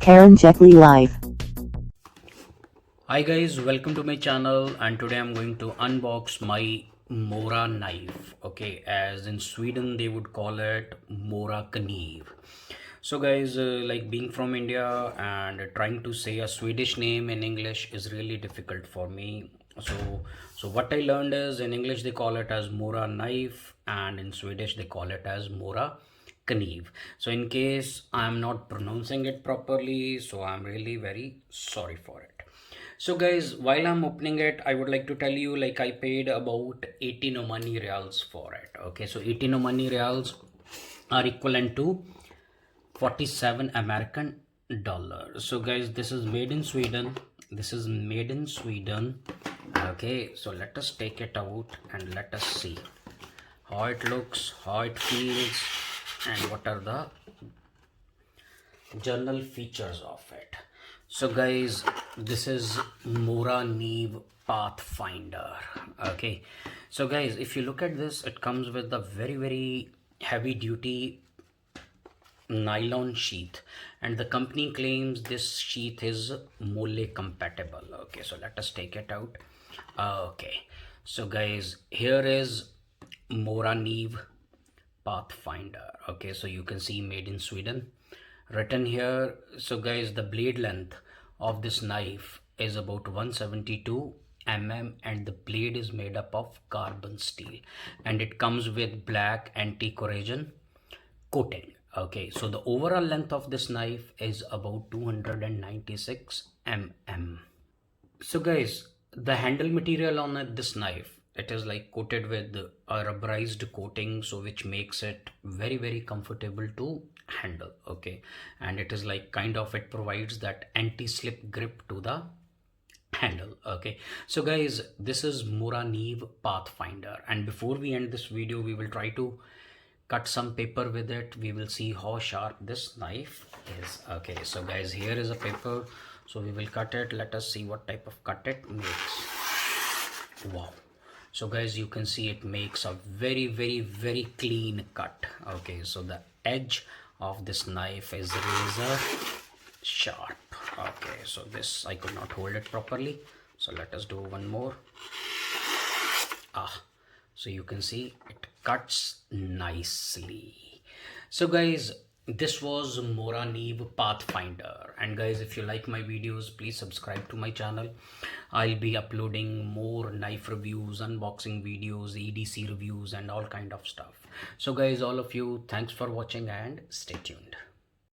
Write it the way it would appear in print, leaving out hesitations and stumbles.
karanjetlilive. Hi guys, welcome to my channel, and today I'm going to unbox my mora knife. Okay, as in Sweden they would call it morakniv. So guys, like being from India and trying to say a Swedish name in English is really difficult for me. So what I learned is in English they call it as mora knife, and in Swedish they call it as mora kniv. So in case I'm not pronouncing it properly, so I'm really very sorry for it. So guys, while I'm opening it, I would like to tell you, like, I paid about 18 Omani reals for it. Okay, so 18 Omani reals are equivalent to 47 American dollars. So guys, this is made in Sweden. This is made in Sweden. Okay, so let us take it out and let us see how it looks, how it feels, and what are the journal features of it. So guys, this is morakniv pathfinder. Okay, so guys, if you look at this, it comes with a very heavy duty nylon sheath, and the company claims this sheath is mole compatible. Okay, so let us take it out. Okay, so guys, here is morakniv pathfinder. Okay, so you can see made in Sweden written here. So guys, the blade length of this knife is about 172 mm, and the blade is made up of carbon steel, and it comes with black anti-corrosion coating. Okay, so the overall length of this knife is about 296 mm. So guys, the handle material on this knife, it is like coated with a rubberized coating, so which makes it very comfortable to handle. Okay, and it is like kind of, it provides that anti-slip grip to the handle. Okay, so guys, this is morakniv pathfinder, and before we end this video, we will try to cut some paper with it. We will see how sharp this knife is. Okay, so guys, here is a paper, so we will cut it. Let us see what type of cut it makes. Wow, so guys, you can see it makes a very clean cut. Okay, so the edge of this knife is razor sharp. Okay, so this, I could not hold it properly, so let us do one more. So you can see it cuts nicely. So guys, this was morakniv pathfinder, and guys, if you like my videos, please subscribe to my channel. I'll be uploading more knife reviews, unboxing videos, EDC reviews, and all kind of stuff. So guys, all of you, thanks for watching and stay tuned.